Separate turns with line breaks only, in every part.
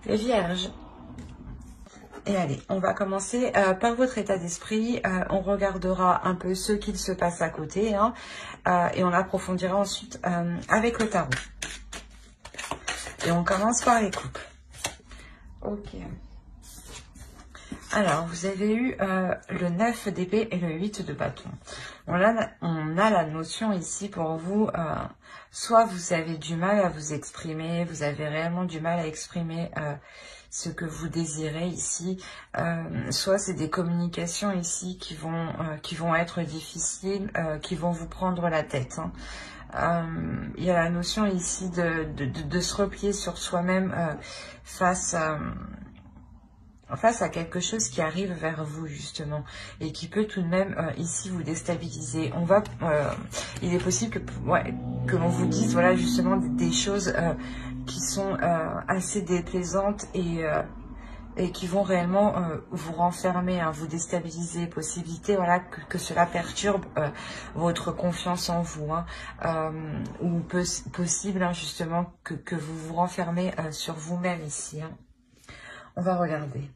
Les Vierges. Et allez, on va commencer par votre état d'esprit. On regardera un peu ce qu'il se passe à côté. Hein, et on approfondira ensuite avec le tarot. Et on commence par les couples. Ok. Alors, vous avez eu le 9 d'épée et le 8 de bâton. On a la notion ici pour vous, soit vous avez du mal à vous exprimer, vous avez réellement du mal à exprimer ce que vous désirez ici, soit c'est des communications ici qui vont être difficiles, qui vont vous prendre la tête. Hein. Il y a la notion ici de se replier sur soi-même face à quelque chose qui arrive vers vous justement et qui peut tout de même ici vous déstabiliser. Il est possible que l'on vous dise voilà justement des choses qui sont assez déplaisantes et qui vont réellement vous renfermer, hein, vous déstabiliser. Possibilité voilà que cela perturbe votre confiance en vous, hein, ou possible hein, justement que vous vous renfermez sur vous-même ici. Hein. On va regarder.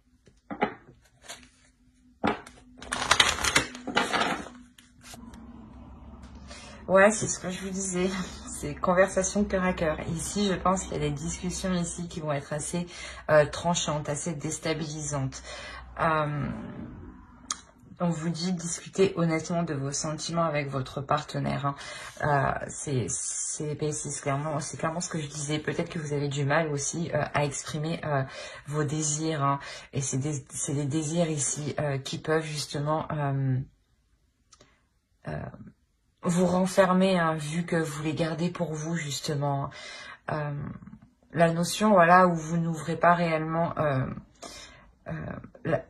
Ouais, c'est ce que je vous disais. C'est conversation cœur à cœur. Ici, je pense qu'il y a des discussions ici qui vont être assez tranchantes, assez déstabilisantes. On vous dit discuter honnêtement de vos sentiments avec votre partenaire. Hein. C'est clairement ce que je disais. Peut-être que vous avez du mal aussi à exprimer vos désirs. Hein. Et c'est des désirs ici qui peuvent justement vous renfermer, hein, vu que vous les gardez pour vous justement. La notion voilà où vous n'ouvrez pas réellement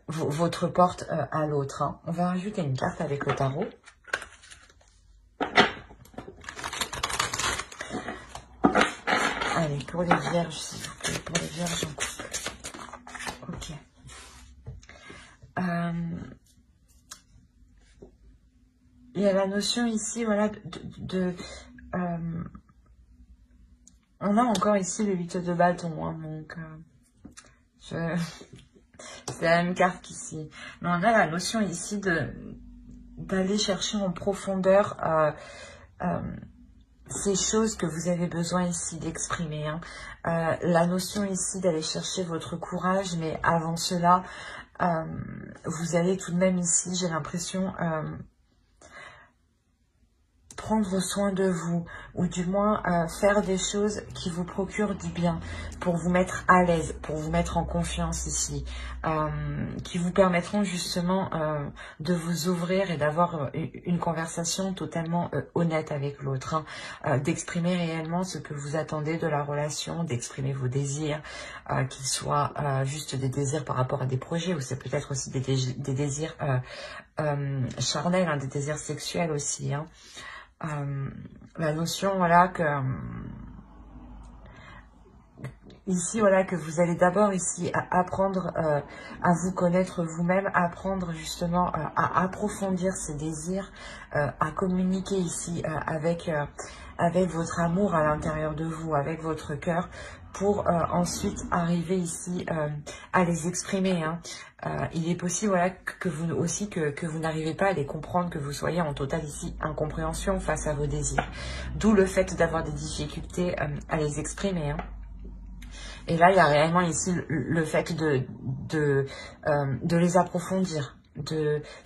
votre porte à l'autre. Hein. On va rajouter une carte avec le tarot. Allez, pour les vierges, s'il vous plaît. Pour les vierges en couple. Ok. Il y a la notion ici, voilà, on a encore ici le 8 de bâton, hein, donc c'est la même carte qu'ici. Mais on a la notion ici d'aller chercher en profondeur ces choses que vous avez besoin ici d'exprimer. Hein. La notion ici d'aller chercher votre courage, mais avant cela, vous allez tout de même ici, j'ai l'impression, prendre soin de vous, ou du moins faire des choses qui vous procurent du bien, pour vous mettre à l'aise, pour vous mettre en confiance ici, qui vous permettront justement de vous ouvrir et d'avoir une conversation totalement honnête avec l'autre, hein, d'exprimer réellement ce que vous attendez de la relation, d'exprimer vos désirs, qu'ils soient juste des désirs par rapport à des projets, ou c'est peut-être aussi des désirs charnels, hein, des désirs sexuels aussi, hein. La notion voilà que ici voilà que vous allez d'abord ici apprendre à vous connaître vous-même, apprendre justement à approfondir ces désirs, à communiquer ici avec votre amour à l'intérieur de vous, avec votre cœur, pour ensuite arriver ici à les exprimer. Hein. Il est possible voilà, que vous n'arrivez pas à les comprendre, que vous soyez en totale ici incompréhension face à vos désirs. D'où le fait d'avoir des difficultés à les exprimer. Hein. Et là, il y a réellement ici le fait de les approfondir,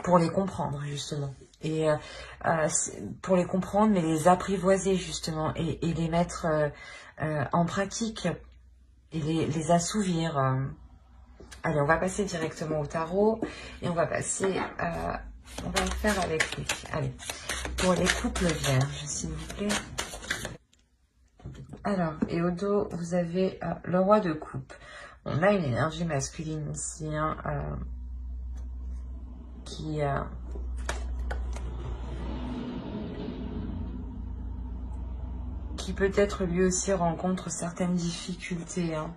pour les comprendre justement. Et pour les comprendre, mais les apprivoiser justement et les mettre en pratique et les assouvir. Allez, on va passer directement au tarot et on va passer, on va le faire avec lui. Allez, pour les couples vierges, s'il vous plaît. Alors, et au dos, vous avez le roi de coupe. On a une énergie masculine ici, hein, qui peut-être lui aussi rencontre certaines difficultés. Hein.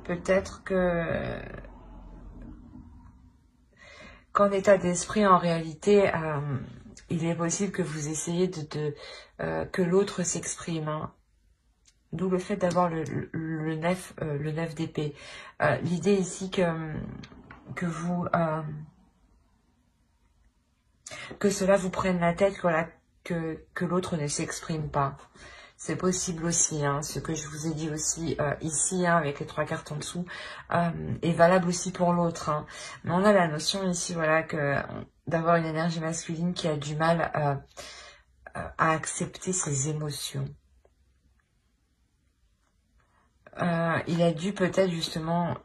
Peut-être que qu'en état d'esprit, en réalité, il est possible que vous essayez que l'autre s'exprime. Hein. D'où le fait d'avoir le 9 d'épée. L'idée ici que vous... que cela vous prenne la tête, voilà, que l'autre ne s'exprime pas. C'est possible aussi, hein, ce que je vous ai dit aussi ici, hein, avec les 3 cartes en dessous, est valable aussi pour l'autre. Hein. Mais on a la notion ici, voilà, que d'avoir une énergie masculine qui a du mal à accepter ses émotions. Il a dû peut-être justement,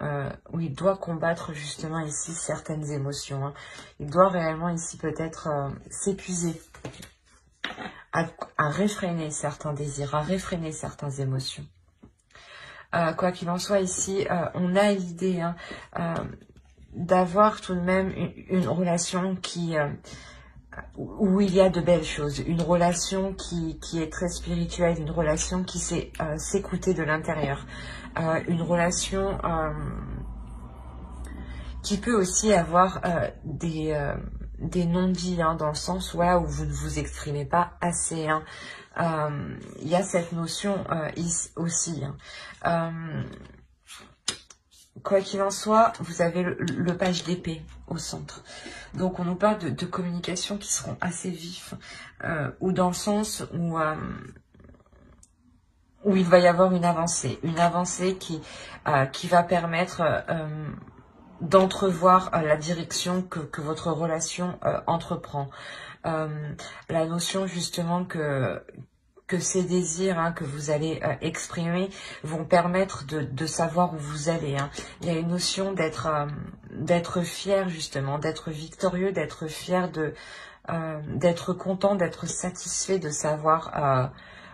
où il doit combattre justement ici certaines émotions. Hein. Il doit réellement ici peut-être s'épuiser. À réfréner certains désirs, à réfréner certaines émotions. Quoi qu'il en soit, ici, on a l'idée hein, d'avoir tout de même une relation qui où il y a de belles choses, une relation qui est très spirituelle, une relation qui sait s'écouter de l'intérieur, une relation qui peut aussi avoir des non-dits, hein, dans le sens où vous ne vous exprimez pas assez. Hein. Il y a cette notion ici aussi. Hein. Quoi qu'il en soit, vous avez le page d'épée au centre. Donc on nous parle de communications qui seront assez vifs, ou dans le sens où il va y avoir une avancée qui va permettre d'entrevoir la direction que votre relation entreprend. La notion justement que ces désirs hein, que vous allez exprimer vont permettre de savoir où vous allez. Hein. Il y a une notion d'être fier justement, d'être victorieux, d'être fier, d'être content, d'être satisfait de savoir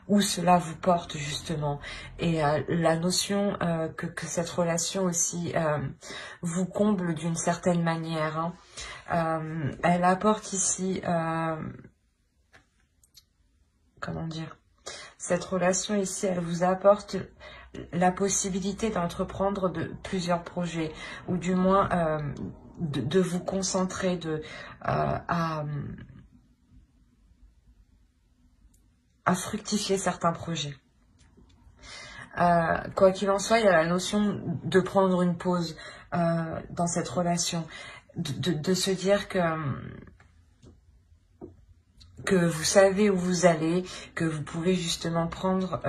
où cela vous porte justement. Et la notion que cette relation aussi vous comble d'une certaine manière. Hein. Elle apporte ici... comment dire, cette relation ici, elle vous apporte la possibilité d'entreprendre plusieurs projets, ou du moins de vous concentrer à fructifier certains projets. Quoi qu'il en soit, il y a la notion de prendre une pause dans cette relation, de se dire que vous savez où vous allez, que vous pouvez justement prendre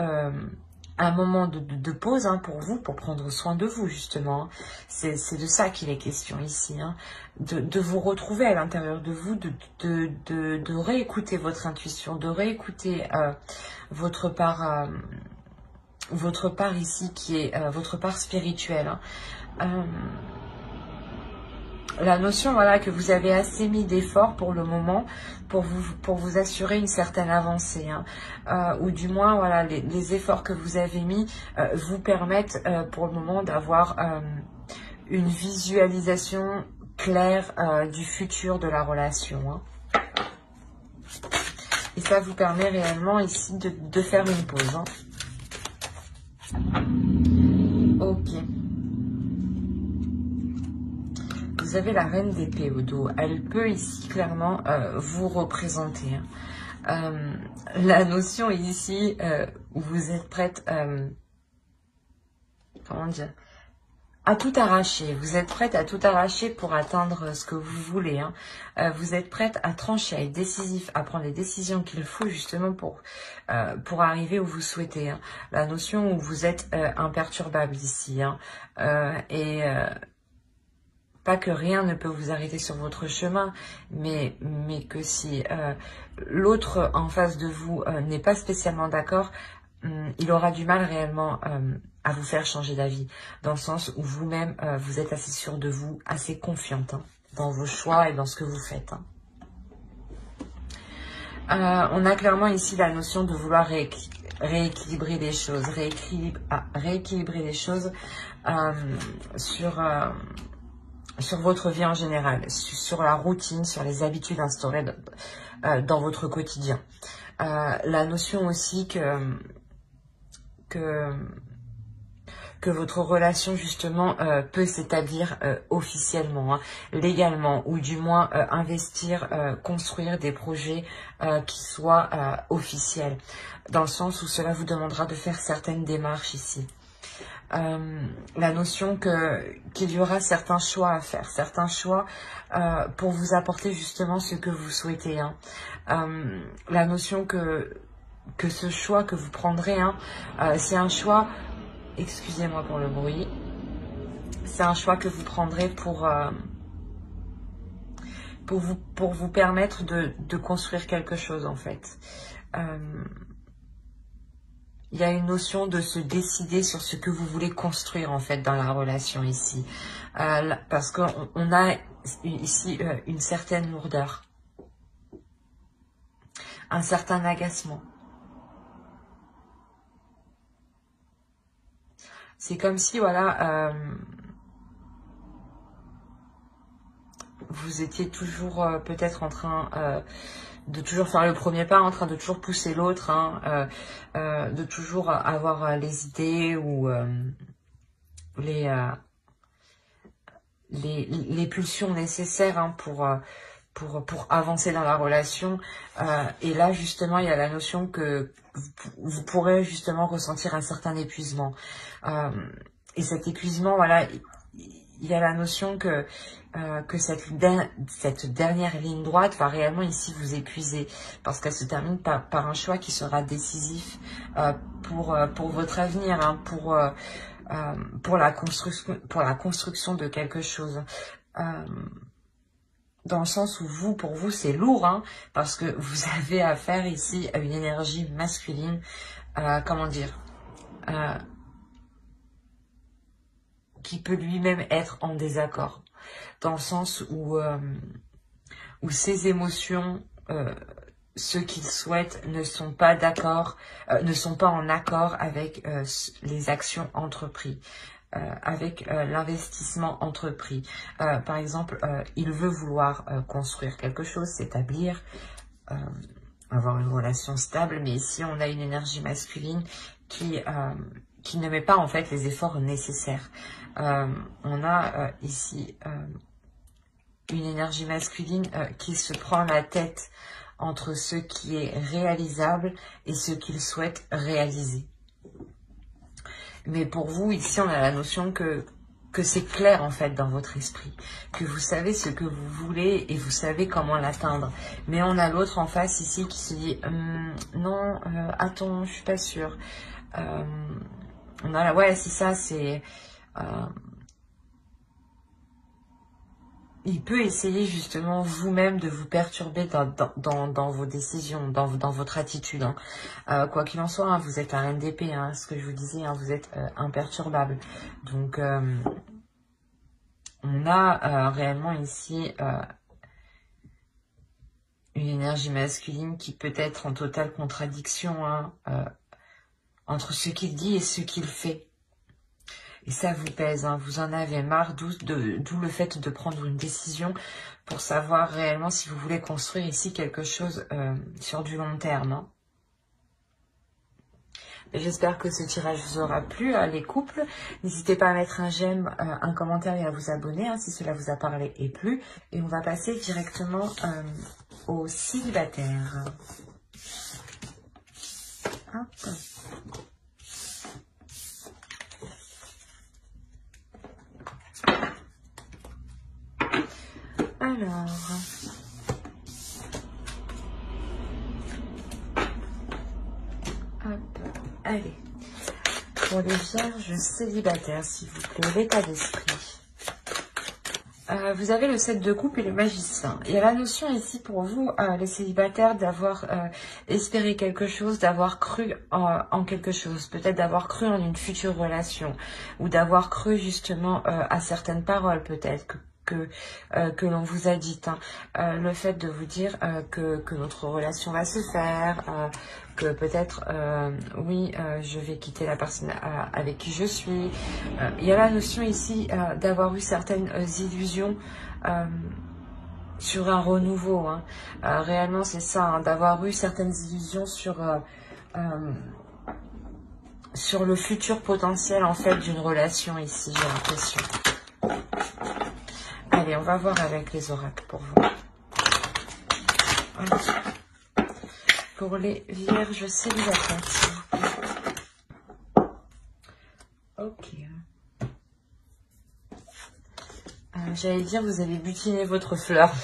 un moment de pause hein, pour vous, pour prendre soin de vous justement. C'est de ça qu'il est question ici, hein. De vous retrouver à l'intérieur de vous, de réécouter votre intuition, de réécouter votre part ici qui est votre part spirituelle. Hein. La notion voilà que vous avez assez mis d'efforts pour le moment pour vous assurer une certaine avancée, hein. Ou du moins voilà les efforts que vous avez mis vous permettent pour le moment d'avoir une visualisation claire du futur de la relation, hein. Et ça vous permet réellement ici de faire une pause, hein. Ok. Vous avez la reine d'épée au dos. Elle peut ici clairement vous représenter. Hein. La notion ici où vous êtes prête, comment dire, à tout arracher. Vous êtes prête à tout arracher pour atteindre ce que vous voulez. Hein. Vous êtes prête à trancher, à être décisif, à prendre les décisions qu'il faut justement pour arriver où vous souhaitez. Hein. La notion où vous êtes imperturbable ici. Hein. Pas que rien ne peut vous arrêter sur votre chemin, mais que si l'autre en face de vous n'est pas spécialement d'accord, il aura du mal réellement à vous faire changer d'avis, dans le sens où vous-même, vous êtes assez sûr de vous, assez confiante hein, dans vos choix et dans ce que vous faites. Hein. On a clairement ici la notion de vouloir rééquilibrer les choses, rééquilibrer les choses sur votre vie en général, sur la routine, sur les habitudes instaurées dans votre quotidien. La notion aussi que que votre relation justement peut s'établir officiellement, hein, légalement, ou du moins investir, construire des projets qui soient officiels, dans le sens où cela vous demandera de faire certaines démarches ici. La notion qu'il y aura certains choix à faire, certains choix pour vous apporter justement ce que vous souhaitez, hein. La notion que ce choix que vous prendrez, hein, c'est un choix, excusez-moi pour le bruit, c'est un choix que vous prendrez pour vous permettre de construire quelque chose, en fait. Il y a une notion de se décider sur ce que vous voulez construire, en fait, dans la relation ici. Parce qu'on a ici une certaine lourdeur, un certain agacement. C'est comme si, voilà, vous étiez toujours peut-être en train de toujours faire le premier pas, en train de toujours pousser l'autre, hein, de toujours avoir les idées ou les pulsions nécessaires, hein, pour avancer dans la relation. Et là, justement, il y a la notion que vous pourrez justement ressentir un certain épuisement. Et cet épuisement, voilà, il y a la notion que cette dernière ligne droite va réellement ici vous épuiser, parce qu'elle se termine par un choix qui sera décisif pour votre avenir, hein, pour la construction de quelque chose. Dans le sens où pour vous, c'est lourd, hein, parce que vous avez affaire ici à une énergie masculine, comment dire, qui peut lui-même être en désaccord, dans le sens où ses émotions, ceux qu'il souhaite, ne sont pas d'accord, ne sont pas en accord avec les actions entreprises, avec l'investissement entrepris. Par exemple, il veut vouloir construire quelque chose, s'établir, avoir une relation stable, mais ici on a une énergie masculine qui ne met pas en fait les efforts nécessaires. On a ici une énergie masculine qui se prend la tête entre ce qui est réalisable et ce qu'il souhaite réaliser. Mais pour vous, ici, on a la notion que c'est clair, en fait, dans votre esprit. Que vous savez ce que vous voulez et vous savez comment l'atteindre. Mais on a l'autre en face, ici, qui se dit « Non, attends, je suis pas sûre. » On a ouais, c'est ça, c'est... il peut essayer justement vous-même de vous perturber dans vos décisions, dans votre attitude, hein. Quoi qu'il en soit, hein, vous êtes un reine d'épée, hein, ce que je vous disais, hein, vous êtes imperturbable. Donc, on a réellement ici une énergie masculine qui peut être en totale contradiction, hein, entre ce qu'il dit et ce qu'il fait. Et ça vous pèse, hein, vous en avez marre, d'où le fait de prendre une décision pour savoir réellement si vous voulez construire ici quelque chose sur du long terme, hein. J'espère que ce tirage vous aura plu, hein, les couples. N'hésitez pas à mettre un j'aime, un commentaire et à vous abonner, hein, si cela vous a parlé et plu. Et on va passer directement aux célibataires. Hop. Alors, hop, allez, pour les vierges célibataires, s'il vous plaît, l'état d'esprit. Vous avez le 7 de coupe et le magicien. Il y a la notion ici pour vous, les célibataires, d'avoir espéré quelque chose, d'avoir cru en quelque chose, peut-être d'avoir cru en une future relation, ou d'avoir cru justement à certaines paroles peut-être que l'on vous a dites, hein. Le fait de vous dire que notre relation va se faire, que peut-être, oui, je vais quitter la personne avec qui je suis. Il y a la notion ici d'avoir eu certaines illusions sur un renouveau, hein. Réellement, c'est ça, hein, d'avoir eu certaines illusions sur sur le futur potentiel en fait d'une relation ici, j'ai l'impression. Allez, on va voir avec les oracles pour vous. Allez. Pour les vierges célibataires, s'il vous plaît. Ok. J'allais dire, vous avez butiné votre fleur.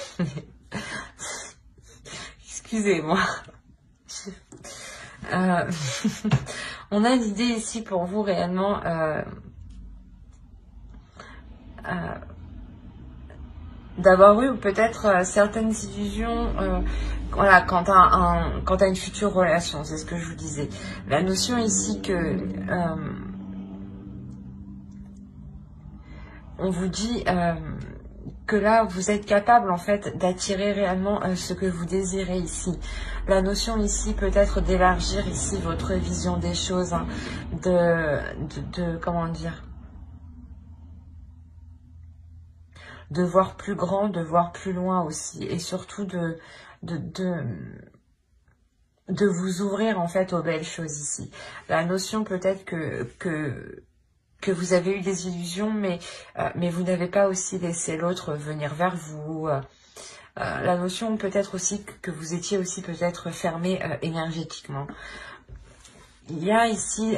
Excusez-moi. On a l'idée ici pour vous réellement d'avoir eu peut-être certaines illusions voilà, quant à une future relation, c'est ce que je vous disais. La notion ici que on vous dit que là, vous êtes capable en fait d'attirer réellement ce que vous désirez ici. La notion ici peut-être d'élargir ici votre vision des choses, hein, comment dire, de voir plus grand, de voir plus loin aussi, et surtout de vous ouvrir en fait aux belles choses ici. La notion peut-être que vous avez eu des illusions, mais vous n'avez pas aussi laissé l'autre venir vers vous. La notion peut-être aussi que vous étiez aussi peut-être fermé énergétiquement. Il y a ici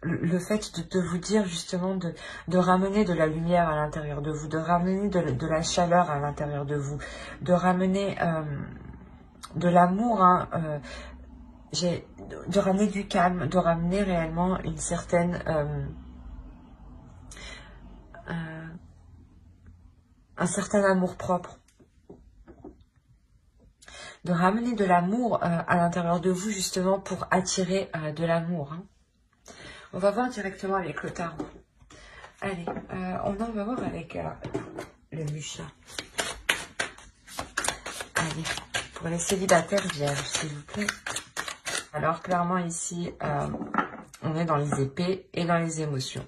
le fait de vous dire justement de ramener de la lumière à l'intérieur de vous, de ramener de la chaleur à l'intérieur de vous, de ramener de l'amour, hein, de ramener du calme, de ramener réellement une certaine... un certain amour-propre. De ramener de l'amour à l'intérieur de vous, justement, pour attirer de l'amour. Hein. On va voir directement avec le tarot. Allez, on va voir avec le Musha. Allez, pour les célibataires vierges, s'il vous plaît. Alors, clairement, ici, on est dans les épées et dans les émotions.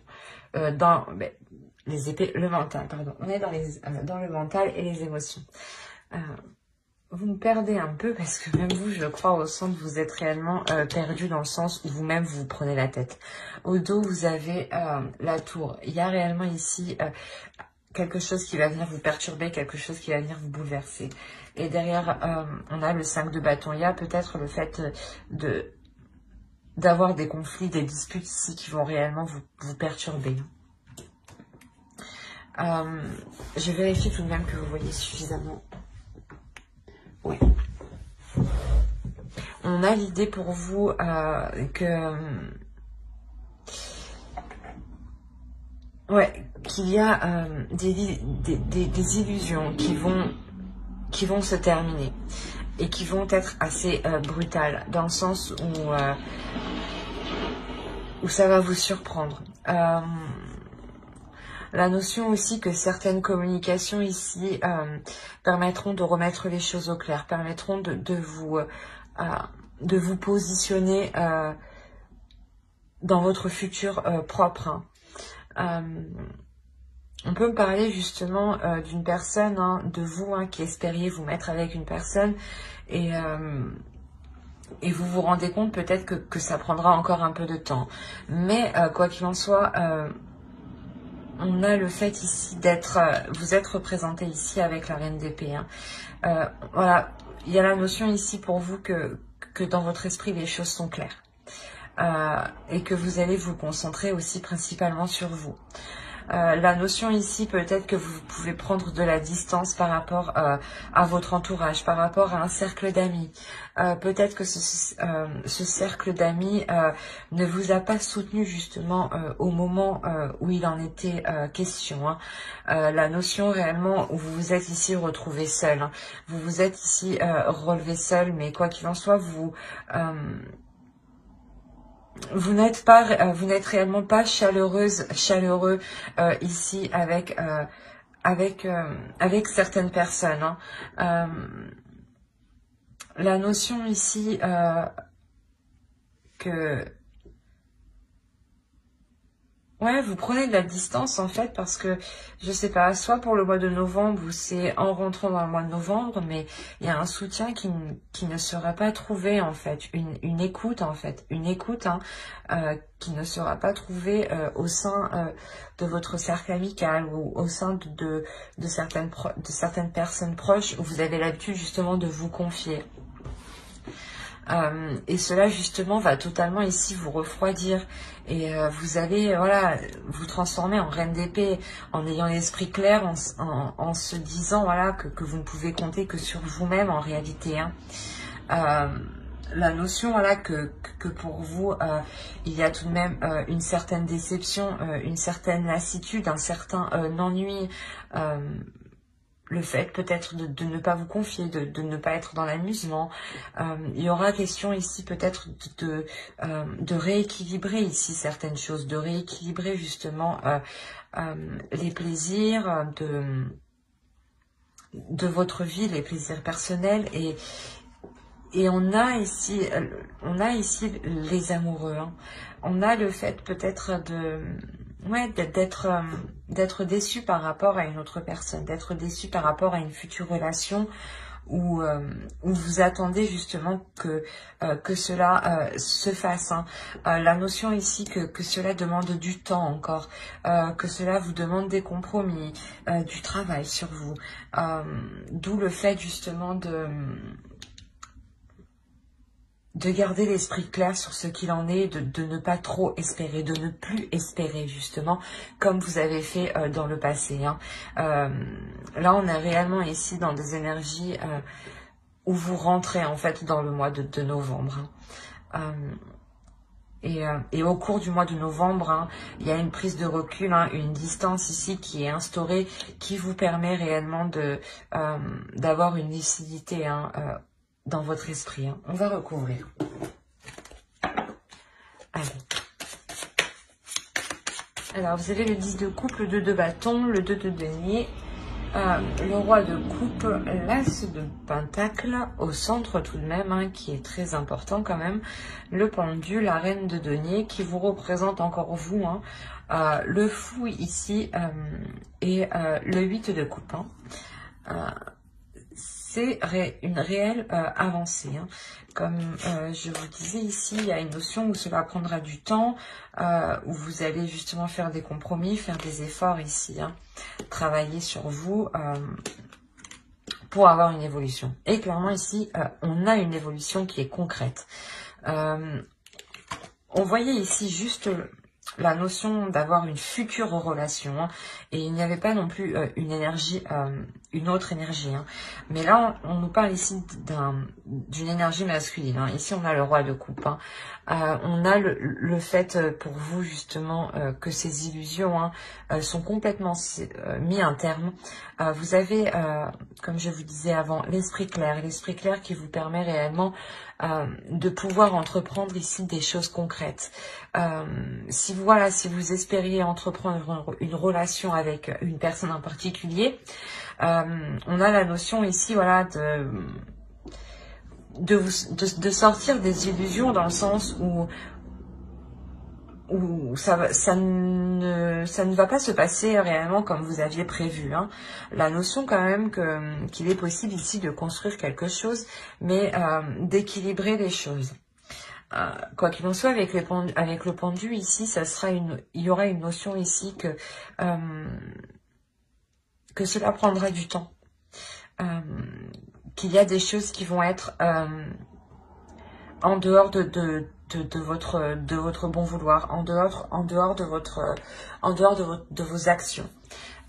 Les épées, le mental, pardon. On est dans le mental et les émotions. Vous me perdez un peu parce que même vous, je crois, au centre, vous êtes réellement perdu dans le sens où vous-même, vous prenez la tête. Au dos, vous avez la tour. Il y a réellement ici quelque chose qui va venir vous perturber, quelque chose qui va venir vous bouleverser. Et derrière, on a le 5 de bâton. Il y a peut-être le fait d'avoir des conflits, des disputes ici qui vont réellement vous perturber. Je vérifie tout de même que vous voyez suffisamment. Oui. On a l'idée pour vous qu'il y a des illusions qui vont se terminer et qui vont être assez brutales, dans le sens où ça va vous surprendre. La notion aussi que certaines communications ici permettront de remettre les choses au clair, permettront de vous positionner dans votre futur propre. Hein. On peut me parler justement d'une personne, hein, de vous, hein, qui espériez vous mettre avec une personne et vous vous rendez compte peut-être que ça prendra encore un peu de temps. Mais quoi qu'il en soit... on a le fait ici d'être, vous êtes représenté ici avec la reine d'épée. Hein. Voilà, il y a la notion ici pour vous que dans votre esprit les choses sont claires. Et que vous allez vous concentrer aussi principalement sur vous. La notion ici, peut-être que vous pouvez prendre de la distance par rapport à votre entourage, par rapport à un cercle d'amis. Peut-être que ce cercle d'amis ne vous a pas soutenu justement au moment où il en était question. Hein. La notion réellement où vous vous êtes ici retrouvé seul. Hein. Vous vous êtes ici relevé seul, mais quoi qu'il en soit, vous n'êtes réellement pas chaleureux ici avec certaines personnes. Hein. La notion ici que Ouais, vous prenez de la distance en fait parce que, je sais pas, soit pour le mois de novembre ou c'est en rentrant dans le mois de novembre, mais il y a un soutien qui ne sera pas trouvé en fait, une écoute en fait, une écoute hein, qui ne sera pas trouvée au sein de votre cercle amical ou au sein de certaines personnes proches où vous avez l'habitude justement de vous confier. Et cela justement va totalement ici vous refroidir et vous allez voilà vous transformer en reine d'épée en ayant l'esprit clair, en se disant voilà que vous ne pouvez compter que sur vous-même en réalité hein. La notion voilà que pour vous il y a tout de même une certaine déception, une certaine lassitude, un certain ennui, le fait peut-être de ne pas vous confier, de ne pas être dans l'amusement. Il y aura question ici peut-être de rééquilibrer ici certaines choses, de rééquilibrer justement les plaisirs de votre vie, les plaisirs personnels et on a ici les amoureux. Hein. On a le fait peut-être d'être déçu par rapport à une autre personne, d'être déçu par rapport à une future relation où vous attendez justement que cela se fasse. Hein. La notion ici que cela demande du temps encore, que cela vous demande des compromis, du travail sur vous. D'où le fait justement de garder l'esprit clair sur ce qu'il en est, de ne pas trop espérer, de ne plus espérer justement, comme vous avez fait dans le passé. Hein. Là, on est réellement ici dans des énergies où vous rentrez en fait dans le mois de novembre. Hein. Et au cours du mois de novembre, hein, il y a une prise de recul, hein, une distance ici qui est instaurée, qui vous permet réellement d'avoir une lucidité hein, dans votre esprit. Hein. On va recouvrir. Allez. Alors, vous avez le 10 de coupe, le 2 de bâton, le 2 de denier, le roi de coupe, l'as de pentacle, au centre tout de même, hein, qui est très important quand même, le pendu, la reine de denier, qui vous représente encore vous, hein, le fou ici, et le 8 de coupe. Hein. C'est une réelle avancée. Hein. Comme je vous disais ici, il y a une notion où cela prendra du temps, où vous allez justement faire des compromis, faire des efforts ici, hein, travailler sur vous pour avoir une évolution. Et clairement ici, on a une évolution qui est concrète. On voyait ici juste la notion d'avoir une future relation, hein, et il n'y avait pas non plus une énergie, une autre énergie, hein. Mais là on nous parle ici d'une énergie masculine, hein. Ici on a le roi de coupe, hein. On a le fait pour vous justement que ces illusions hein, sont complètement mis un terme. Vous avez, comme je vous disais avant, l'esprit clair qui vous permet réellement de pouvoir entreprendre ici des choses concrètes. Si vous espériez entreprendre une relation avec une personne en particulier, on a la notion ici, voilà, de sortir des illusions dans le sens où ça ne va pas se passer réellement comme vous aviez prévu. Hein. La notion quand même qu'il est possible ici de construire quelque chose, mais d'équilibrer les choses. Quoi qu'il en soit, avec le pendu ici, il y aura une notion ici que cela prendra du temps. Qu'il y a des choses qui vont être en dehors de votre bon vouloir, en dehors de vos actions.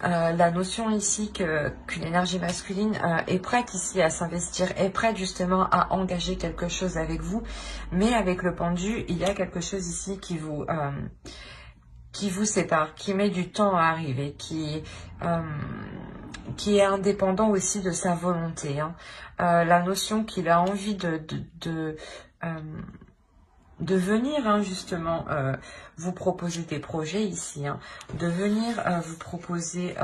La notion ici qu'une énergie masculine est prête ici à s'investir, est prête justement à engager quelque chose avec vous, mais avec le pendu, il y a quelque chose ici qui vous sépare, qui met du temps à arriver, qui est indépendant aussi de sa volonté. Hein. La notion qu'il a envie de venir hein, justement vous proposer des projets ici, hein, de venir vous proposer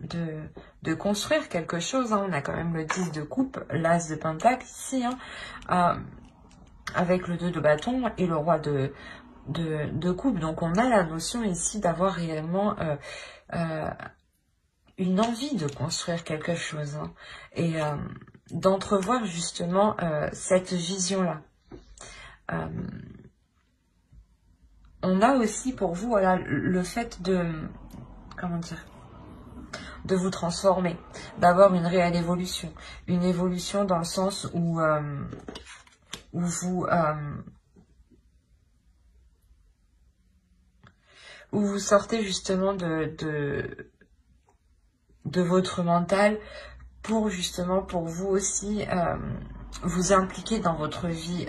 de construire quelque chose. Hein. On a quand même le 10 de coupe, l'as de pentacle ici, hein, avec le 2 de bâton et le roi de de couple. Donc on a la notion ici d'avoir réellement une envie de construire quelque chose, hein, et d'entrevoir justement cette vision-là. On a aussi pour vous, voilà, le fait de, comment dire, de vous transformer, d'avoir une réelle évolution. Une évolution dans le sens où vous sortez justement de votre mental pour justement, pour vous aussi, vous impliquer dans votre vie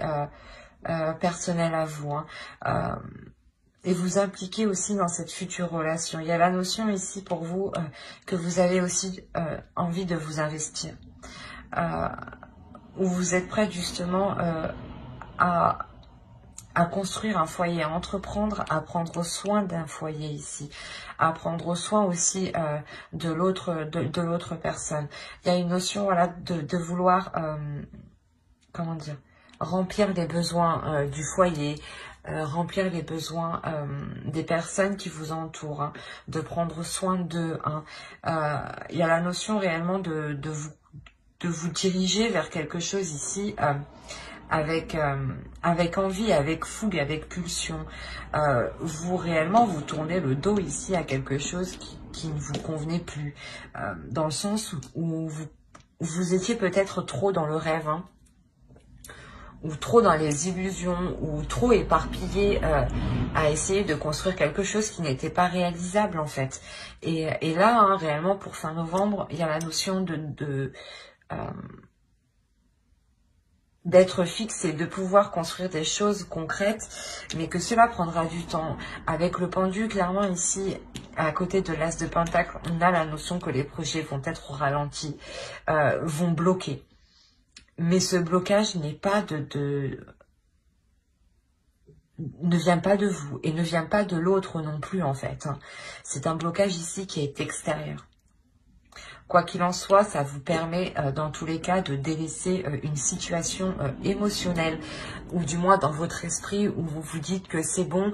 personnelle à vous, hein, et vous impliquer aussi dans cette future relation. Il y a la notion ici pour vous que vous avez aussi envie de vous investir, où vous êtes prête justement à construire un foyer, à entreprendre, à prendre soin d'un foyer ici, à prendre soin aussi de l'autre personne. Il y a une notion, voilà, de vouloir, comment dire, remplir les besoins du foyer, remplir les besoins des personnes qui vous entourent, hein, de prendre soin d'eux, hein. Il y a la notion réellement de vous diriger vers quelque chose ici, avec envie, avec fougue, avec pulsion. Vous réellement, vous tournez le dos ici à quelque chose qui ne vous convenait plus, dans le sens où vous étiez peut-être trop dans le rêve, hein, ou trop dans les illusions, ou trop éparpillé à essayer de construire quelque chose qui n'était pas réalisable en fait. Et là, hein, réellement, pour fin novembre, il y a la notion d'être fixe et de pouvoir construire des choses concrètes, mais que cela prendra du temps. Avec le pendu, clairement ici, à côté de l'as de pentacle, on a la notion que les projets vont être ralentis, vont bloquer. Mais ce blocage n'est pas ne vient pas de vous et ne vient pas de l'autre non plus en fait, hein. C'est un blocage ici qui est extérieur. Quoi qu'il en soit, ça vous permet dans tous les cas de délaisser une situation émotionnelle, ou du moins dans votre esprit où vous vous dites que c'est bon,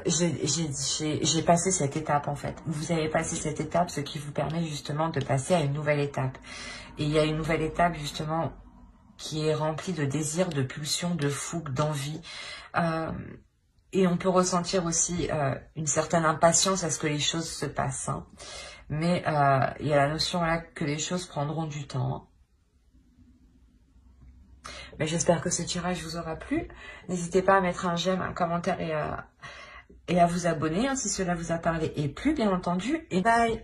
j'ai passé cette étape en fait. Vous avez passé cette étape, ce qui vous permet justement de passer à une nouvelle étape. Et il y a une nouvelle étape justement qui est remplie de désir, de pulsion, de fougue, d'envie. Et on peut ressentir aussi une certaine impatience à ce que les choses se passent, hein. Mais il y a la notion là que les choses prendront du temps. Mais j'espère que ce tirage vous aura plu. N'hésitez pas à mettre un j'aime, un commentaire et à vous abonner, hein, si cela vous a parlé et plu, bien entendu. Et bye!